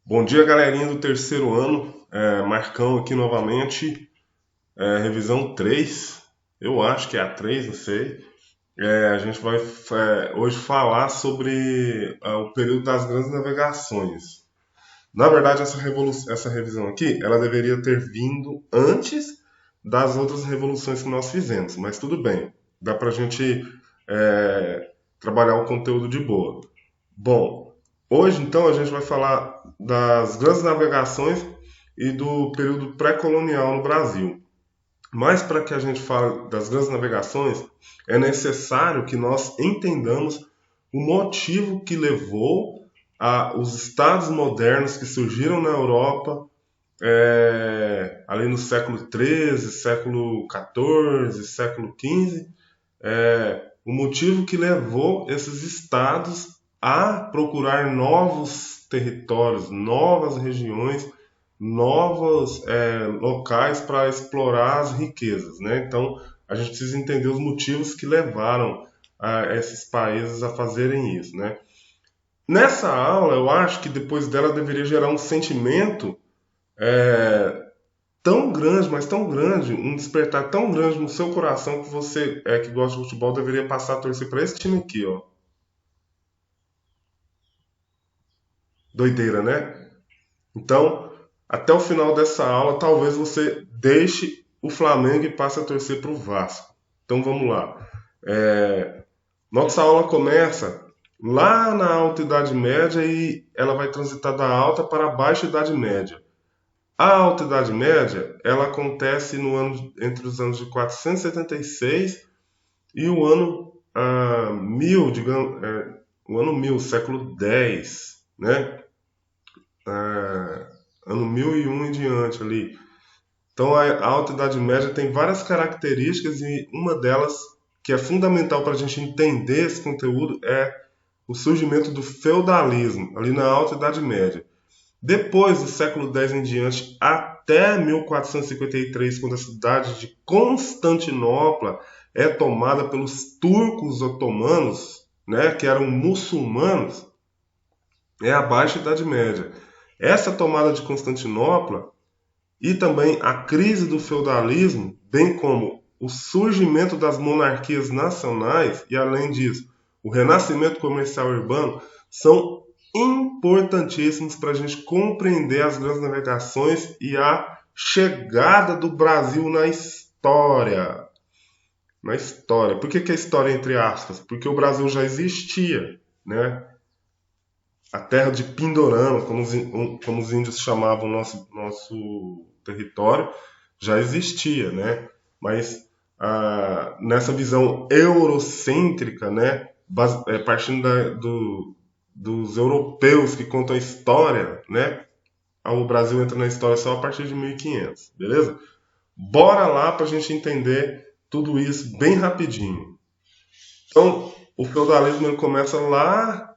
Bom dia, galerinha do terceiro ano. Marcão aqui novamente. Revisão 3. Eu acho que é a 3, não sei. A gente vai hoje falar sobre o período das grandes navegações. Na verdade, essa revisão aqui, ela deveria ter vindo antes das outras revoluções que nós fizemos, mas tudo bem. Dá pra gente trabalhar o conteúdo de boa. Bom, hoje então a gente vai falar das grandes navegações e do período pré-colonial no Brasil. Mas para que a gente fale das grandes navegações, é necessário que nós entendamos o motivo que levou os estados modernos que surgiram na Europa ali no século XIII, século XIV, século XV, o motivo que levou esses estados a procurar novos territórios, novas regiões, novos locais para explorar as riquezas, né? Então, a gente precisa entender os motivos que levaram esses países a fazerem isso, né? Nessa aula, eu acho que depois dela deveria gerar um sentimento tão grande, mas tão grande, um despertar tão grande no seu coração que você que gosta de futebol deveria passar a torcer para esse time aqui, ó. Doideira, né? Então, até o final dessa aula, talvez você deixe o Flamengo e passe a torcer para o Vasco. Então vamos lá. Nossa aula começa lá na Alta Idade Média e ela vai transitar da Alta para a Baixa Idade Média. A Alta Idade Média, ela acontece entre os anos de 476 e o ano 1000, digamos, o ano 1000, século X, né? Ano 1001 em diante ali. Então a Alta Idade Média tem várias características e uma delas que é fundamental para a gente entender esse conteúdo é o surgimento do feudalismo, ali na Alta Idade Média. Depois do século X em diante, até 1453, quando a cidade de Constantinopla é tomada pelos turcos otomanos, né, que eram muçulmanos, é a Baixa Idade Média. Essa tomada de Constantinopla e também a crise do feudalismo, bem como o surgimento das monarquias nacionais e, além disso, o renascimento comercial urbano, são importantíssimos para a gente compreender as grandes navegações e a chegada do Brasil na história. Na história. Por que é história entre aspas? Porque o Brasil já existia, né? A terra de Pindorama, como os índios chamavam o nosso território, já existia, né? Mas nessa visão eurocêntrica, né? Partindo dos europeus que contam a história, né? O Brasil entra na história só a partir de 1500, beleza? Bora lá para a gente entender tudo isso bem rapidinho. Então, o feudalismo ele começa lá,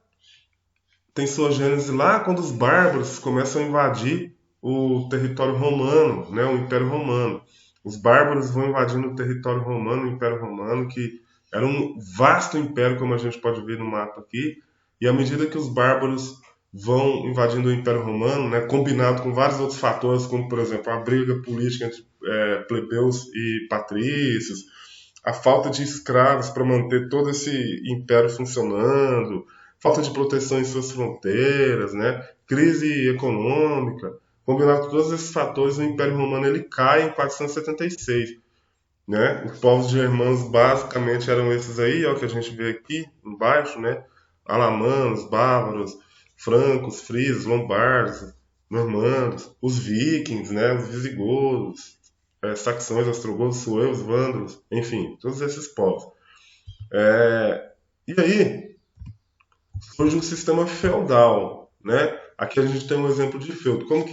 tem sua gênese lá quando os bárbaros começam a invadir o território romano, né, o Império Romano. Os bárbaros vão invadindo o território romano, o Império Romano, que era um vasto império, como a gente pode ver no mapa aqui, e à medida que os bárbaros vão invadindo o Império Romano, né, combinado com vários outros fatores, como, por exemplo, a briga política entre plebeus e patrícios, a falta de escravos para manter todo esse império funcionando, falta de proteção em suas fronteiras, né? Crise econômica, combinado com todos esses fatores, o Império Romano ele cai em 476, né? Os povos germanos basicamente eram esses aí, ó, que a gente vê aqui embaixo, né? Alamanos, bávaros, francos, frisos, lombardos, normandos, os vikings, né? Os visigodos, saxões, ostrogodos, suevos, vândalos, enfim, todos esses povos. E aí, surge um sistema feudal, né? Aqui a gente tem um exemplo de feudo. O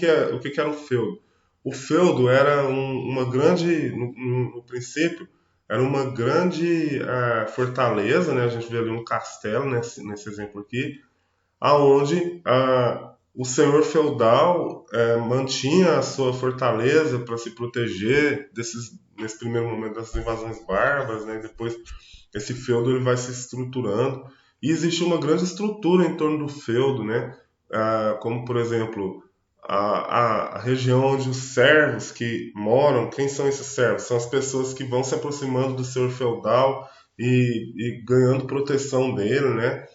que era um feudo? O feudo era uma grande, no princípio, era uma grande fortaleza, né? A gente vê ali um castelo nesse exemplo aqui, aonde o senhor feudal mantinha a sua fortaleza para se proteger nesse primeiro momento das invasões bárbaras, né? Depois esse feudo ele vai se estruturando e existe uma grande estrutura em torno do feudo, né? como por exemplo a região onde os servos que moram, quem são esses servos? São as pessoas que vão se aproximando do senhor feudal e ganhando proteção dele, né?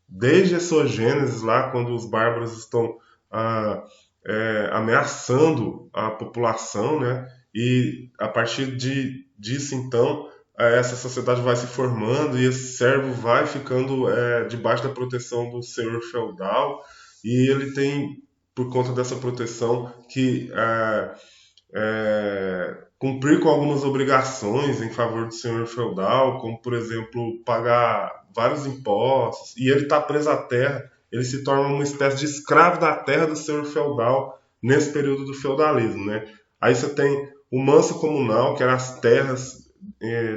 Desde a sua gênese lá, quando os bárbaros estão ah, ameaçando a população, né? E a partir disso, então, essa sociedade vai se formando e esse servo vai ficando debaixo da proteção do senhor feudal e ele tem, por conta dessa proteção, que cumprir com algumas obrigações em favor do senhor feudal, como, por exemplo, pagar vários impostos, e ele está preso à terra, ele se torna uma espécie de escravo da terra do senhor feudal nesse período do feudalismo, né? Aí você tem o manso comunal, que eram as terras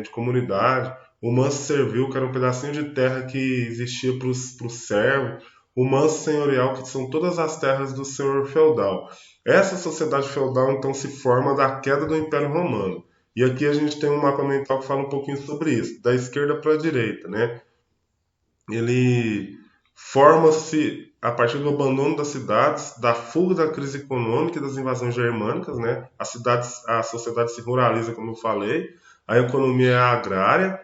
de comunidade, o manso servil, que era um pedacinho de terra que existia para os servos, o manso senhorial, que são todas as terras do senhor feudal. Essa sociedade feudal então se forma da queda do Império Romano. E aqui a gente tem um mapa mental que fala um pouquinho sobre isso, da esquerda para a direita, né? Ele forma-se a partir do abandono das cidades, da fuga da crise econômica e das invasões germânicas, né? A sociedade se ruraliza, como eu falei, a economia é agrária,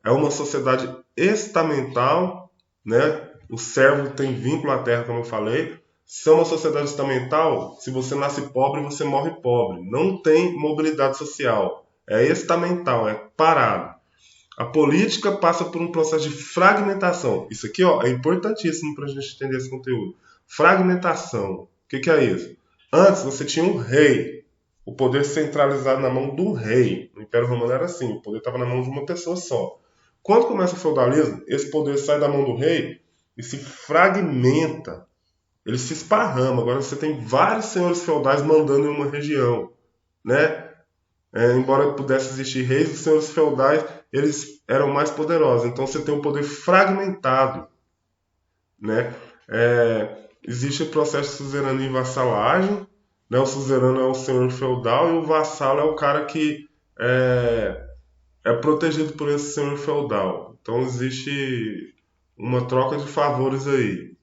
é uma sociedade estamental, né? O servo tem vínculo à terra, como eu falei. Se é uma sociedade estamental, se você nasce pobre, você morre pobre. Não tem mobilidade social. É estamental, é parado. A política passa por um processo de fragmentação. Isso aqui ó, é importantíssimo para a gente entender esse conteúdo. Fragmentação. O que é isso? Antes você tinha um rei, o poder centralizado na mão do rei. No Império Romano era assim, o poder estava na mão de uma pessoa só. Quando começa o feudalismo, esse poder sai da mão do rei e se fragmenta. Ele se esparrama. Agora você tem vários senhores feudais mandando em uma região, né? Embora pudesse existir reis, os senhores feudais eles eram mais poderosos. Então você tem um poder fragmentado, né? Existe o processo de suzerania e vassalagem, né? O suzerano é o senhor feudal e o vassalo é o cara que é protegido por esse senhor feudal. Então existe uma troca de favores aí.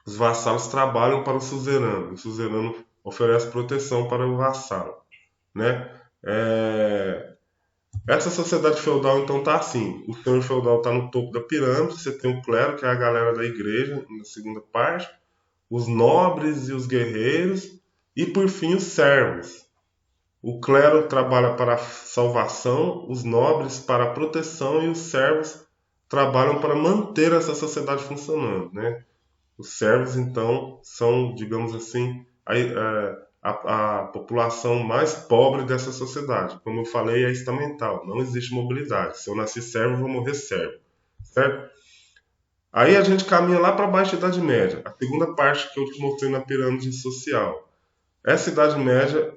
Os vassalos trabalham para o suzerano oferece proteção para o vassalo, né? Essa sociedade feudal então tá assim, o senhor feudal está no topo da pirâmide, você tem o clero, que é a galera da igreja, na segunda parte, os nobres e os guerreiros, e por fim os servos. O clero trabalha para a salvação, os nobres para a proteção e os servos trabalham para manter essa sociedade funcionando, né? Os servos, então, são, digamos assim, a população mais pobre dessa sociedade. Como eu falei, é estamental, não existe mobilidade. Se eu nasci servo, eu vou morrer servo, certo? Aí a gente caminha lá para a Baixa Idade Média, a segunda parte que eu te mostrei na pirâmide social. Essa Idade Média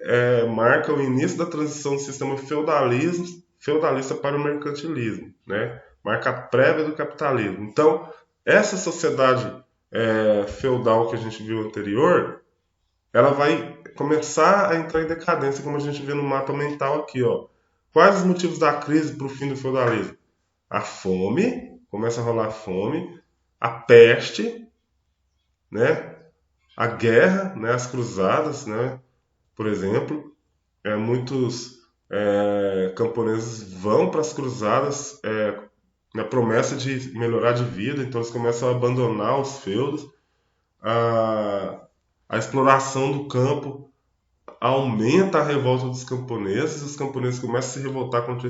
marca o início da transição do sistema feudalista para o mercantilismo, né? Marca a prévia do capitalismo. Então, essa sociedade feudal que a gente viu anterior, ela vai começar a entrar em decadência, como a gente vê no mapa mental aqui, ó. Quais os motivos da crise para o fim do feudalismo? A fome, começa a rolar fome, a peste, né? A guerra, né? As cruzadas, né? Por exemplo, muitos camponeses vão para as cruzadas na promessa de melhorar de vida, então eles começam a abandonar os feudos. A exploração do campo aumenta a revolta dos camponeses, os camponeses começam a se revoltar contra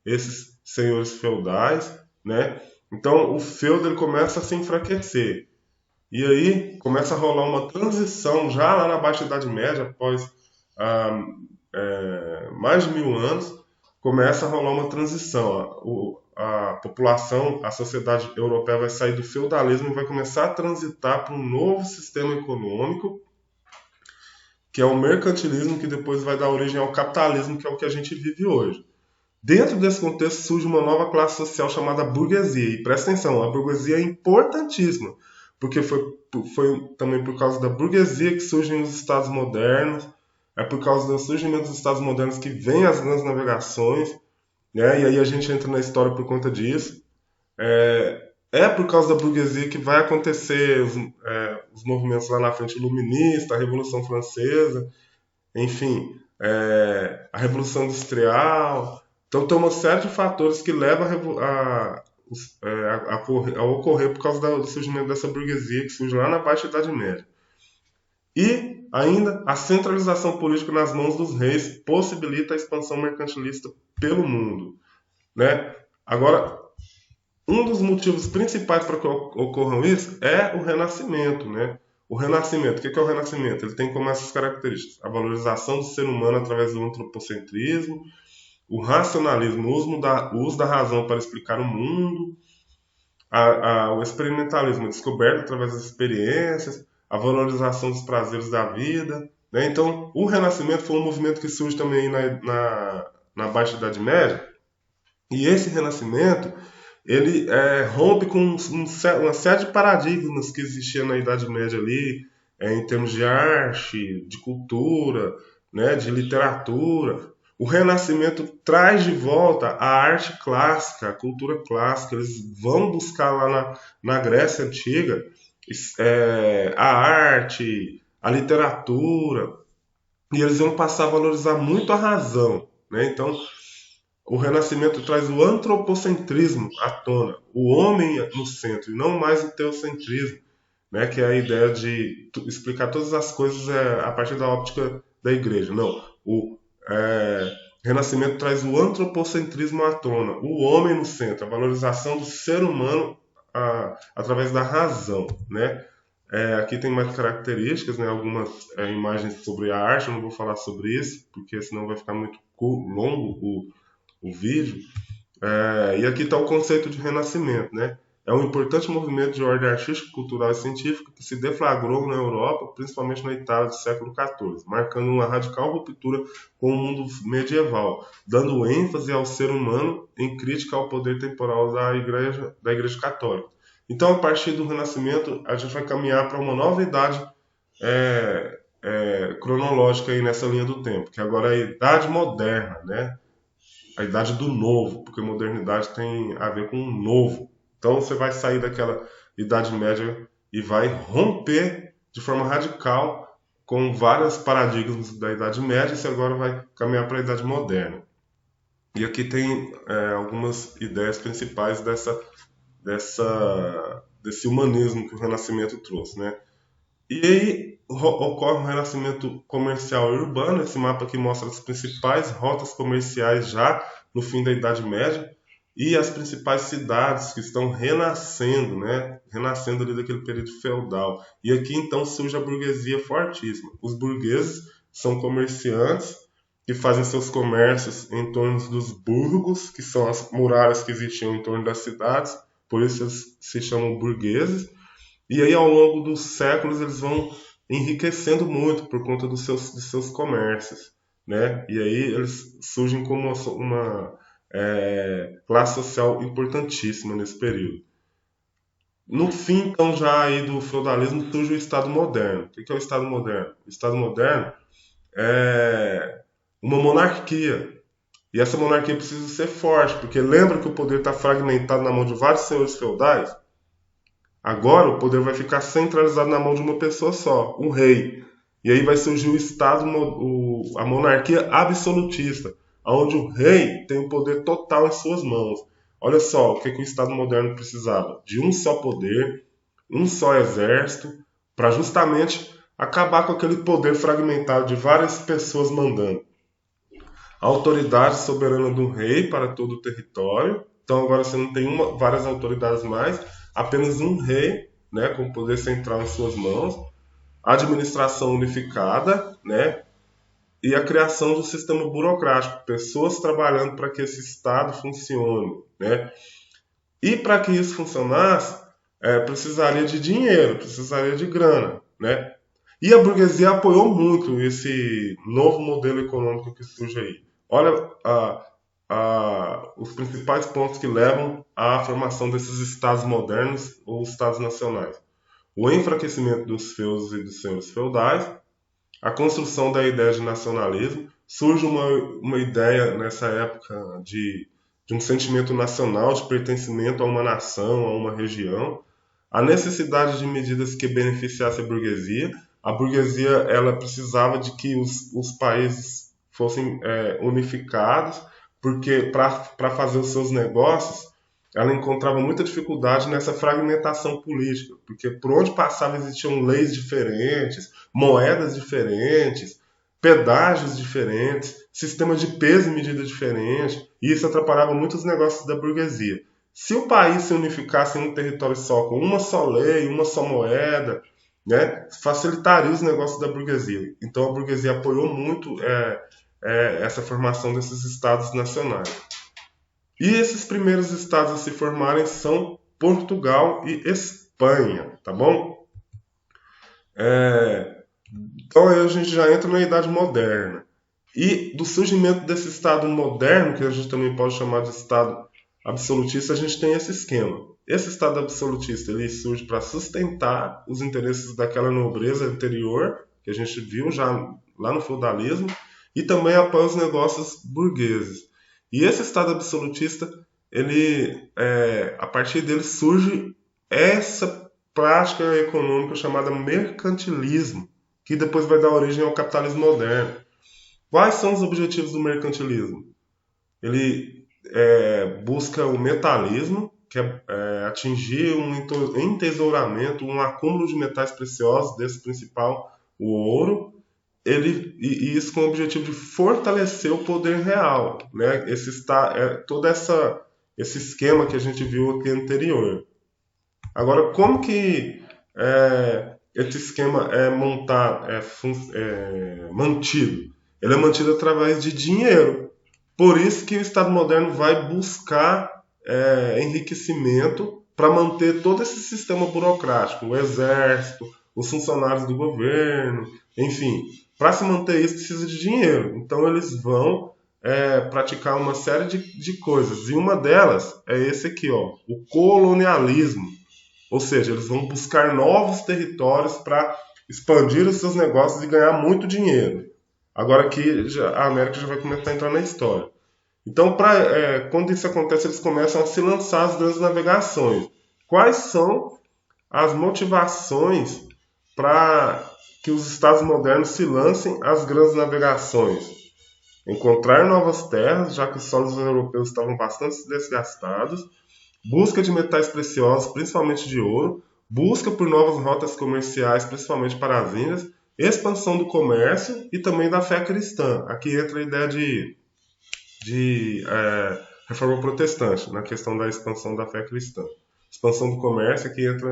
esses senhores feudais, né? Então o feudo ele começa a se enfraquecer. E aí começa a rolar uma transição já lá na Baixa Idade Média, após mais de 1000 anos, começa a rolar uma transição. A população, a sociedade europeia vai sair do feudalismo e vai começar a transitar para um novo sistema econômico, que é o mercantilismo, que depois vai dar origem ao capitalismo, que é o que a gente vive hoje. Dentro desse contexto surge uma nova classe social chamada burguesia. E presta atenção, a burguesia é importantíssima, porque foi também por causa da burguesia que surgem os estados modernos, é por causa do surgimento dos estados modernos que vêm as grandes navegações, né? E aí a gente entra na história por conta disso. é por causa da burguesia que vai acontecer os movimentos lá na frente iluminista, a Revolução Francesa, enfim, a Revolução Industrial. Então tem uma série de fatores que levam a ocorrer por causa do surgimento dessa burguesia que surge lá na Baixa Idade Média. E ainda a centralização política nas mãos dos reis possibilita a expansão mercantilista pelo mundo, né? Agora, um dos motivos principais para que ocorram isso é o Renascimento, né? O Renascimento, o que é o Renascimento? Ele tem como essas características: a valorização do ser humano através do antropocentrismo, o racionalismo, o uso da razão para explicar o mundo, o experimentalismo, a descoberta através das experiências, a valorização dos prazeres da vida, né? Então, o Renascimento foi um movimento que surge também na Baixa Idade Média, e esse Renascimento ele rompe com uma série de paradigmas que existiam na Idade Média ali, em termos de arte, de cultura, né, de literatura. O Renascimento traz de volta a arte clássica, a cultura clássica. Eles vão buscar lá na Grécia Antiga a arte, a literatura, e eles vão passar a valorizar muito a razão. Né? Então, o Renascimento traz o antropocentrismo à tona, o homem no centro, e não mais o teocentrismo, né, que é a ideia de explicar todas as coisas a partir da óptica da igreja. Não, o Renascimento traz o antropocentrismo à tona, o homem no centro, a valorização do ser humano através da razão. Né? Aqui tem mais características, né, algumas imagens sobre a arte, eu não vou falar sobre isso, porque senão vai ficar muito longo o vídeo. E aqui está o conceito de renascimento, né? É um importante movimento de ordem artística, cultural e científica que se deflagrou na Europa, principalmente na Itália do século XIV, marcando uma radical ruptura com o mundo medieval, dando ênfase ao ser humano em crítica ao poder temporal da Igreja Católica. Então, a partir do Renascimento, a gente vai caminhar para uma nova idade cronológica aí nessa linha do tempo, que agora é a Idade Moderna, né? A idade do novo, porque modernidade tem a ver com o novo. Então você vai sair daquela Idade Média e vai romper de forma radical com vários paradigmas da Idade Média e você agora vai caminhar para a Idade Moderna. E aqui tem algumas ideias principais desse humanismo que o Renascimento trouxe, né? E aí ocorre um renascimento comercial e urbano. Esse mapa aqui mostra as principais rotas comerciais já no fim da Idade Média e as principais cidades que estão renascendo, né? Renascendo ali daquele período feudal. E aqui então surge a burguesia fortíssima. Os burgueses são comerciantes que fazem seus comércios em torno dos burgos, que são as muralhas que existiam em torno das cidades, por isso eles se chamam burgueses. E aí, ao longo dos séculos, eles vão enriquecendo muito por conta de seus comércios, né? E aí eles surgem como uma classe social importantíssima nesse período. No fim, então, já aí do feudalismo, surge o Estado moderno. O que é o Estado moderno? O Estado moderno é uma monarquia. E essa monarquia precisa ser forte, porque lembra que o poder está fragmentado na mão de vários senhores feudais? Agora o poder vai ficar centralizado na mão de uma pessoa só, um rei. E aí vai surgir o Estado, a monarquia absolutista, onde o rei tem o poder total em suas mãos. Olha só o que o Estado moderno precisava: de um só poder, um só exército, para justamente acabar com aquele poder fragmentado de várias pessoas mandando. A autoridade soberana do rei para todo o território. Então agora você não tem várias autoridades mais, apenas um rei, né, com poder central em suas mãos, a administração unificada, né, e a criação do sistema burocrático, pessoas trabalhando para que esse Estado funcione, né. E para que isso funcionasse, precisaria de dinheiro, precisaria de grana, né. E a burguesia apoiou muito esse novo modelo econômico que surge aí. Olha os principais pontos que levam à formação desses estados modernos ou estados nacionais: o enfraquecimento dos feudos e dos senhores feudais, a construção da ideia de nacionalismo. Surge uma ideia nessa época de um sentimento nacional, de pertencimento a uma nação, a uma região, a necessidade de medidas que beneficiassem a burguesia ela precisava de que os países fossem unificados, porque para fazer os seus negócios, ela encontrava muita dificuldade nessa fragmentação política, porque por onde passava existiam leis diferentes, moedas diferentes, pedágios diferentes, sistema de peso e medida diferente, e isso atrapalhava muito os negócios da burguesia. Se o país se unificasse em um território só, com uma só lei, uma só moeda, né, facilitaria os negócios da burguesia. Então a burguesia apoiou muito essa formação desses estados nacionais. E esses primeiros estados a se formarem são Portugal e Espanha, tá bom? Então aí a gente já entra na Idade Moderna. E do surgimento desse Estado moderno, que a gente também pode chamar de Estado absolutista, a gente tem esse esquema. Esse Estado absolutista ele surge para sustentar os interesses daquela nobreza anterior, que a gente viu já lá no feudalismo, e também apoia os negócios burgueses. E esse Estado absolutista, a partir dele surge essa prática econômica chamada mercantilismo, que depois vai dar origem ao capitalismo moderno. Quais são os objetivos do mercantilismo? Ele busca o metalismo, que é atingir um entesouramento, um acúmulo de metais preciosos, desse principal, o ouro, e isso com o objetivo de fortalecer o poder real, né? Todo esse esquema que a gente viu aqui anterior. Agora, como que esse esquema é mantido? Ele é mantido através de dinheiro. Por isso que o Estado moderno vai buscar enriquecimento para manter todo esse sistema burocrático, o exército, os funcionários do governo, enfim. Para se manter isso precisa de dinheiro. Então eles vão praticar uma série de coisas. E uma delas é esse aqui, ó, o colonialismo. Ou seja, eles vão buscar novos territórios para expandir os seus negócios e ganhar muito dinheiro. Agora aqui a América já vai começar a entrar na história. Então, quando isso acontece, eles começam a se lançar as grandes navegações. Quais são as motivações para que os estados modernos se lancem às grandes navegações? Encontrar novas terras, já que os solos europeus estavam bastante desgastados, busca de metais preciosos, principalmente de ouro, busca por novas rotas comerciais, principalmente para as Índias, expansão do comércio e também da fé cristã. Aqui entra a ideia de reforma protestante, na questão da expansão da fé cristã. Expansão do comércio, aqui entra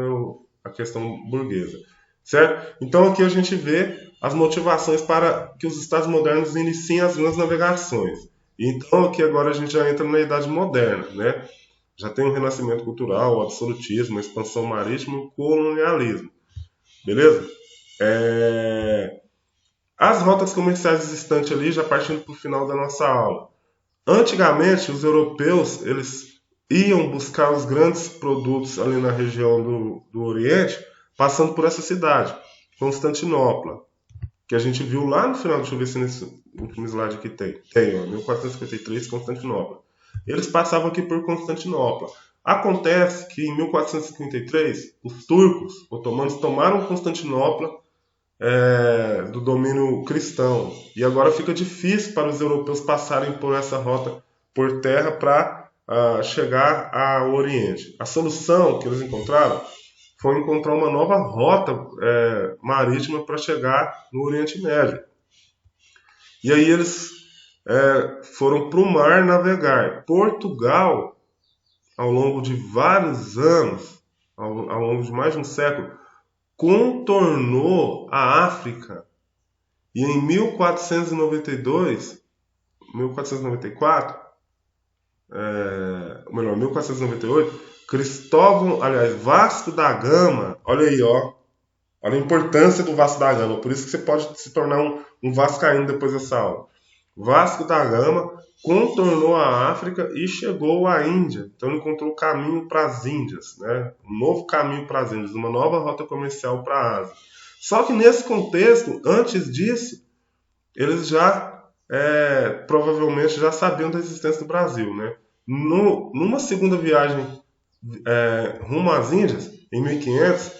a questão burguesa. Certo? Então aqui a gente vê as motivações para que os estados modernos iniciem as grandes navegações. Então aqui agora a gente já entra na Idade Moderna, né? Já tem o renascimento cultural, o absolutismo, a expansão marítima e o colonialismo. Beleza? As rotas comerciais existentes ali, já partindo para o final da nossa aula. Antigamente, os europeus eles iam buscar os grandes produtos ali na região do Oriente, passando por essa cidade, Constantinopla, que a gente viu lá no final. Deixa eu ver se nesse último slide aqui tem. Tem, ó, 1453, Constantinopla. Eles passavam aqui por Constantinopla. Acontece que em 1453, os turcos otomanos tomaram Constantinopla do domínio cristão. E agora fica difícil para os europeus passarem por essa rota por terra para chegar ao Oriente. A solução que eles encontraram foi encontrar uma nova rota marítima para chegar no Oriente Médio. E aí eles foram para o mar navegar. Portugal, ao longo de vários anos, ao longo de mais de um século, contornou a África e em 1498, Vasco da Gama, olha aí, ó, olha a importância do Vasco da Gama, por isso que você pode se tornar um vascaíno depois dessa aula. Vasco da Gama contornou a África e chegou à Índia. Então ele encontrou o caminho para as Índias, né? Um novo caminho para as Índias, uma nova rota comercial para a Ásia. Só que nesse contexto, antes disso, eles já provavelmente já sabiam da existência do Brasil, né? Numa segunda viagem rumo às Índias, em 1500,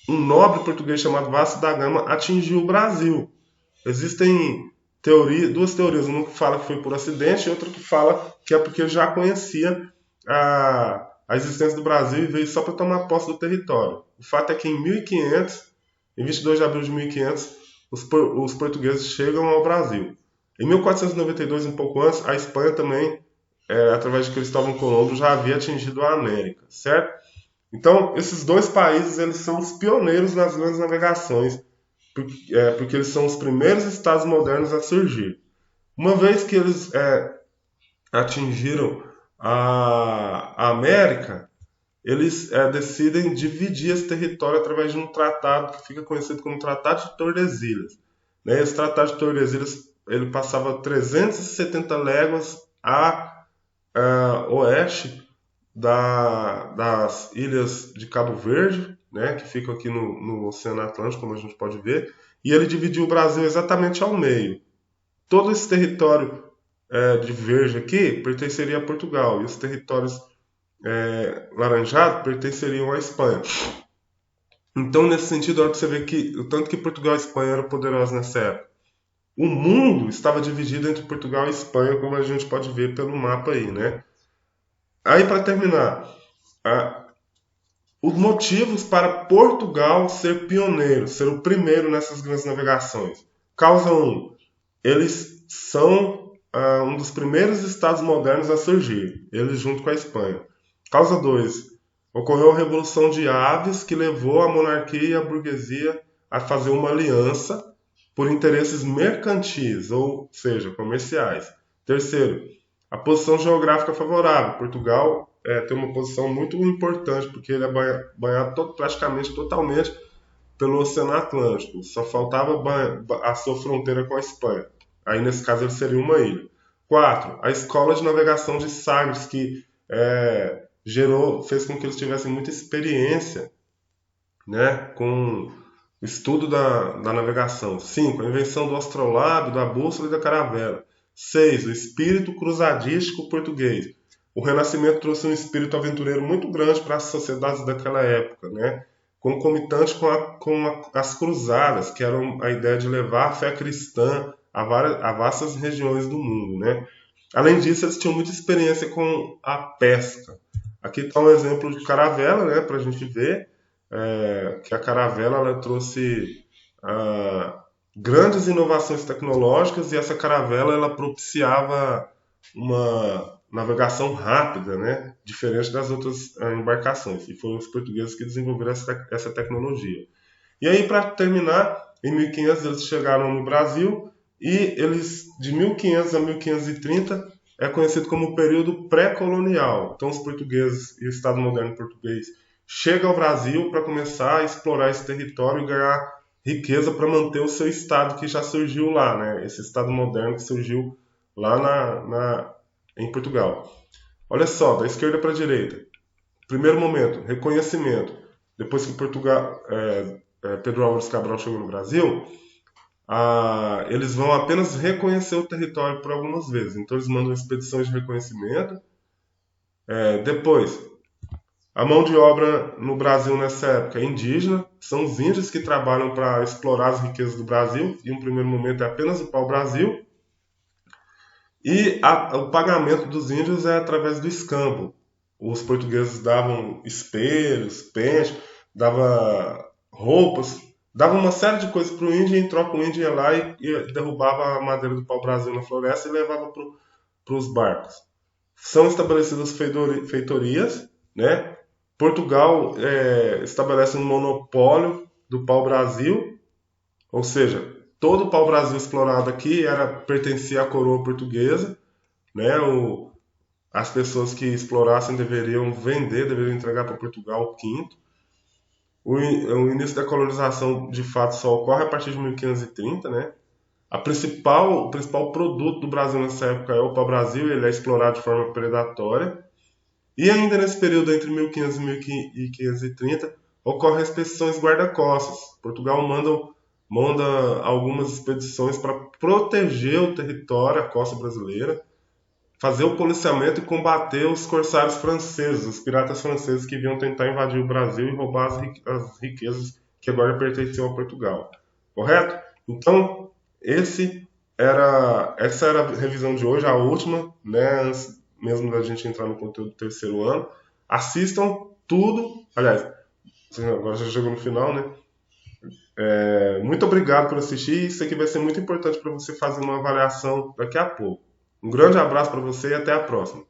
um nobre português chamado Vasco da Gama atingiu o Brasil. Existem duas teorias, uma que fala que foi por acidente e outra que fala que é porque ele já conhecia a existência do Brasil e veio só para tomar posse do território. O fato é que em 1500, em 22 de abril de 1500, os portugueses chegam ao Brasil. Em 1492, um pouco antes, a Espanha também, através de Cristóvão Colombo, já havia atingido a América, certo? Então, esses dois países eles são os pioneiros nas grandes navegações, porque eles são os primeiros estados modernos a surgir. Uma vez que eles atingiram a América, eles decidem dividir esse território através de um tratado que fica conhecido como Tratado de Tordesilhas. Né? Esse Tratado de Tordesilhas ele passava 370 léguas a oeste das ilhas de Cabo Verde, né, que ficam aqui no Oceano Atlântico, como a gente pode ver, e ele dividiu o Brasil exatamente ao meio. Todo esse território de verde aqui pertenceria a Portugal, e os territórios laranjados pertenceriam à Espanha. Então, nesse sentido, olha para você ver que o tanto que Portugal e Espanha eram poderosos nessa época. O mundo estava dividido entre Portugal e Espanha, como a gente pode ver pelo mapa aí, né? Aí, para terminar, os motivos para Portugal ser pioneiro, ser o primeiro nessas grandes navegações. Causa 1. Eles são um dos primeiros estados modernos a surgir, eles junto com a Espanha. Causa 2. Ocorreu a Revolução de Aves, que levou a monarquia e a burguesia a fazer uma aliança por interesses mercantis, ou seja, comerciais. Terceiro, a posição geográfica favorável. Portugal tem uma posição muito importante, porque ele é banhado praticamente totalmente pelo Oceano Atlântico. Só faltava a sua fronteira com a Espanha. Aí, nesse caso, ele seria uma ilha. 4. A Escola de Navegação de Sagres, que fez com que eles tivessem muita experiência, né, com o estudo da navegação. 5. A invenção do astrolábio, da bússola e da caravela. 6. O espírito cruzadístico português. O Renascimento trouxe um espírito aventureiro muito grande para as sociedades daquela época, né? Concomitante com as cruzadas, que eram a ideia de levar a fé cristã a vastas regiões do mundo, né? Além disso, eles tinham muita experiência com a pesca. Aqui está um exemplo de caravela, né, para a gente ver que a caravela ela trouxe grandes inovações tecnológicas e essa caravela ela propiciava uma navegação rápida, né, diferente das outras embarcações. E foram os portugueses que desenvolveram essa tecnologia. E aí, para terminar, em 1500 eles chegaram no Brasil e eles, de 1500 a 1530, é conhecido como o período pré-colonial. Então, os portugueses e o Estado moderno português chegam ao Brasil para começar a explorar esse território e ganhar riqueza para manter o seu Estado que já surgiu lá, né? Esse Estado moderno que surgiu lá em Portugal. Olha só, da esquerda para a direita. Primeiro momento, reconhecimento. Depois que Pedro Álvares Cabral chegou no Brasil, eles vão apenas reconhecer o território por algumas vezes. Então eles mandam expedições de reconhecimento. Depois, a mão de obra no Brasil nessa época é indígena. São os índios que trabalham para explorar as riquezas do Brasil. E, em primeiro momento, é apenas o pau-brasil. E o pagamento dos índios é através do escambo. Os portugueses davam espelhos, pentes, davam roupas, davam uma série de coisas para o índio, e em troca o índio ia lá e derrubava a madeira do pau-brasil na floresta e levava para os barcos. São estabelecidas feitorias, né? Portugal estabelece um monopólio do pau-brasil, ou seja, todo o pau-brasil explorado aqui pertencia à coroa portuguesa, né? As pessoas que explorassem deveriam entregar para Portugal o quinto. O início da colonização, de fato, só ocorre a partir de 1530, né? O principal produto do Brasil nessa época é o pau-brasil, ele é explorado de forma predatória. E ainda nesse período entre 1500 e 1530, ocorrem as expedições guarda-costas. Portugal manda algumas expedições para proteger o território, a costa brasileira, fazer o policiamento e combater os corsários franceses, os piratas franceses que vinham tentar invadir o Brasil e roubar as riquezas que agora pertenciam a Portugal. Correto? Então, essa era a revisão de hoje, a última, né, antes mesmo da gente entrar no conteúdo do terceiro ano. Assistam tudo, aliás, agora já chegou no final, né? Muito obrigado por assistir. Isso aqui vai ser muito importante para você fazer uma avaliação daqui a pouco. Um grande abraço para você e até a próxima.